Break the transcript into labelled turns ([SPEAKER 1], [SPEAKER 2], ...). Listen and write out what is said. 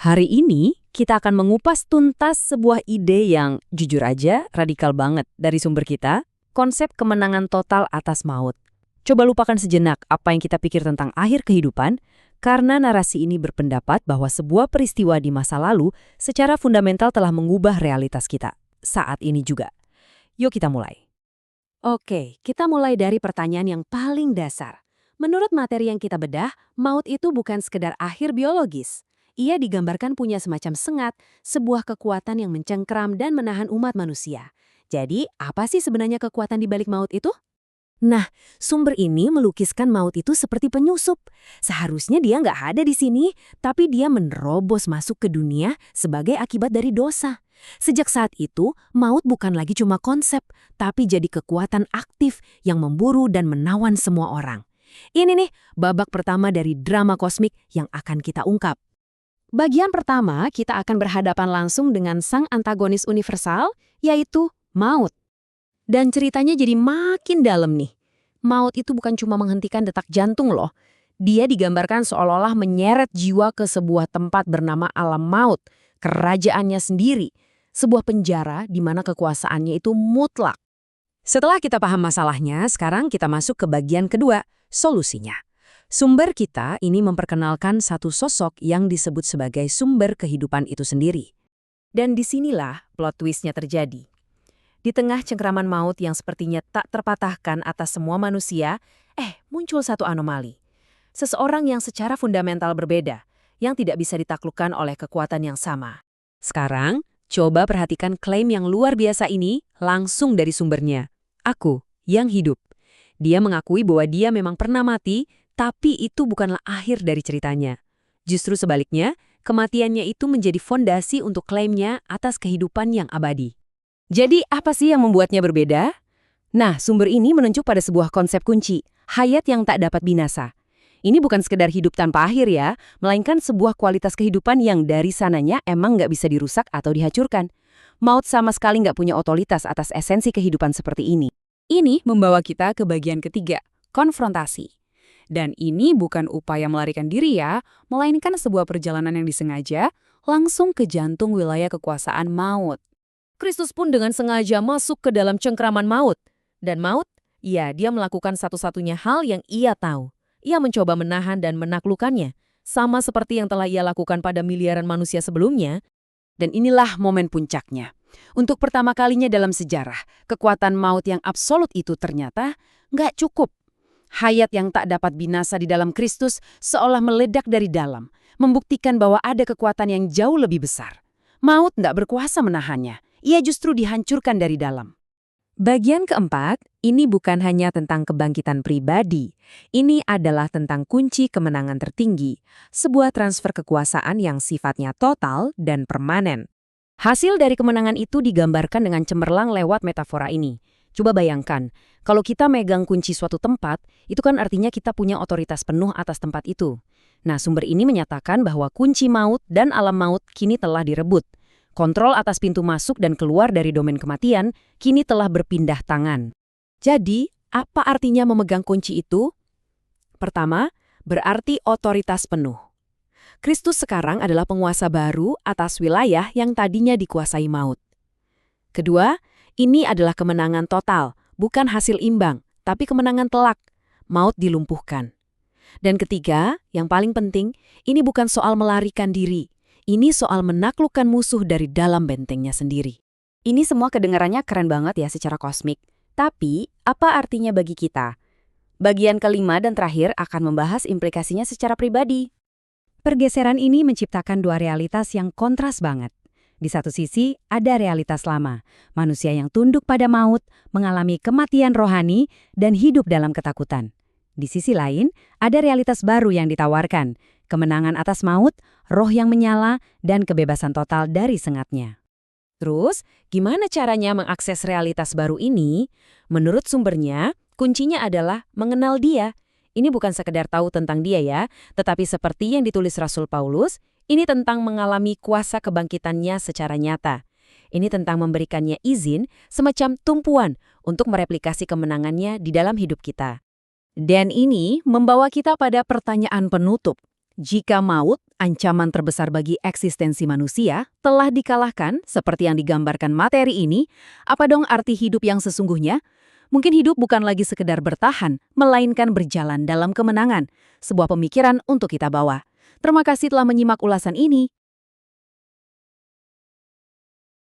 [SPEAKER 1] Hari ini kita akan mengupas tuntas sebuah ide yang jujur aja radikal banget dari sumber kita, konsep kemenangan total atas maut. Coba lupakan sejenak apa yang kita pikir tentang akhir kehidupan, karena narasi ini berpendapat bahwa sebuah peristiwa di masa lalu secara fundamental telah mengubah realitas kita saat ini juga. Yuk kita mulai.
[SPEAKER 2] Oke, kita mulai dari pertanyaan yang paling dasar. Menurut materi yang kita bedah, maut itu bukan sekedar akhir biologis. Ia digambarkan punya semacam sengat, sebuah kekuatan yang mencengkram dan menahan umat manusia. Jadi, apa sih sebenarnya kekuatan di balik maut itu? Nah, sumber ini melukiskan maut itu seperti penyusup. Seharusnya dia nggak ada di sini, tapi dia menerobos masuk ke dunia sebagai akibat dari dosa. Sejak saat itu, maut bukan lagi cuma konsep, tapi jadi kekuatan aktif yang memburu dan menawan semua orang. Ini nih, babak pertama dari drama kosmik yang akan kita ungkap. Bagian pertama, kita akan berhadapan langsung dengan sang antagonis universal, yaitu maut. Dan ceritanya jadi makin dalam nih. Maut itu bukan cuma menghentikan detak jantung loh. Dia digambarkan seolah-olah menyeret jiwa ke sebuah tempat bernama alam maut, kerajaannya sendiri. Sebuah penjara di mana kekuasaannya itu mutlak. Setelah kita paham masalahnya, sekarang kita masuk ke bagian kedua, solusinya. Sumber kita ini memperkenalkan satu sosok yang disebut sebagai sumber kehidupan itu sendiri. Dan disinilah plot twist-nya terjadi. Di tengah cengkraman maut yang sepertinya tak terpatahkan atas semua manusia, muncul satu anomali. Seseorang yang secara fundamental berbeda, yang tidak bisa ditaklukkan oleh kekuatan yang sama. Sekarang, coba perhatikan klaim yang luar biasa ini langsung dari sumbernya. Aku, yang hidup. Dia mengakui bahwa dia memang pernah mati, tapi itu bukanlah akhir dari ceritanya. Justru sebaliknya, kematiannya itu menjadi fondasi untuk klaimnya atas kehidupan yang abadi. Jadi apa sih yang membuatnya berbeda? Nah, sumber ini menunjuk pada sebuah konsep kunci, hayat yang tak dapat binasa. Ini bukan sekedar hidup tanpa akhir ya, melainkan sebuah kualitas kehidupan yang dari sananya emang nggak bisa dirusak atau dihancurkan. Maut sama sekali nggak punya otoritas atas esensi kehidupan seperti ini. Ini membawa kita ke bagian ketiga, konfrontasi. Dan ini bukan upaya melarikan diri ya, melainkan sebuah perjalanan yang disengaja langsung ke jantung wilayah kekuasaan maut. Kristus pun dengan sengaja masuk ke dalam cengkraman maut. Dan maut, ya dia melakukan satu-satunya hal yang ia tahu. Ia mencoba menahan dan menaklukkannya, sama seperti yang telah ia lakukan pada miliaran manusia sebelumnya. Dan inilah momen puncaknya. Untuk pertama kalinya dalam sejarah, kekuatan maut yang absolut itu ternyata nggak cukup. Hayat yang tak dapat binasa di dalam Kristus seolah meledak dari dalam, membuktikan bahwa ada kekuatan yang jauh lebih besar. Maut nggak berkuasa menahannya. Ia justru dihancurkan dari dalam. Bagian keempat, ini bukan hanya tentang kebangkitan pribadi. Ini adalah tentang kunci kemenangan tertinggi, sebuah transfer kekuasaan yang sifatnya total dan permanen. Hasil dari kemenangan itu digambarkan dengan cemerlang lewat metafora ini. Coba bayangkan, kalau kita megang kunci suatu tempat, itu kan artinya kita punya otoritas penuh atas tempat itu. Nah, sumber ini menyatakan bahwa kunci maut dan alam maut kini telah direbut. Kontrol atas pintu masuk dan keluar dari domain kematian kini telah berpindah tangan. Jadi, apa artinya memegang kunci itu? Pertama, berarti otoritas penuh. Kristus sekarang adalah penguasa baru atas wilayah yang tadinya dikuasai maut. Kedua, ini adalah kemenangan total, bukan hasil imbang, tapi kemenangan telak. Maut dilumpuhkan. Dan ketiga, yang paling penting, ini bukan soal melarikan diri. Ini soal menaklukkan musuh dari dalam bentengnya sendiri. Ini semua kedengarannya keren banget ya secara kosmik. Tapi, apa artinya bagi kita? Bagian kelima dan terakhir akan membahas implikasinya secara pribadi. Pergeseran ini menciptakan dua realitas yang kontras banget. Di satu sisi, ada realitas lama. Manusia yang tunduk pada maut, mengalami kematian rohani, dan hidup dalam ketakutan. Di sisi lain, ada realitas baru yang ditawarkan. Kemenangan atas maut, roh yang menyala, dan kebebasan total dari sengatnya. Terus, gimana caranya mengakses realitas baru ini? Menurut sumbernya, kuncinya adalah mengenal dia. Ini bukan sekedar tahu tentang dia ya, tetapi seperti yang ditulis Rasul Paulus, ini tentang mengalami kuasa kebangkitannya secara nyata. Ini tentang memberikannya izin, semacam tumpuan, untuk mereplikasi kemenangannya di dalam hidup kita. Dan ini membawa kita pada pertanyaan penutup.
[SPEAKER 1] Jika maut, ancaman terbesar bagi eksistensi manusia, telah dikalahkan seperti yang digambarkan materi ini, apa dong arti hidup yang sesungguhnya? Mungkin hidup bukan lagi sekedar bertahan, melainkan berjalan dalam kemenangan. Sebuah pemikiran untuk kita bawa. Terima kasih telah menyimak ulasan ini.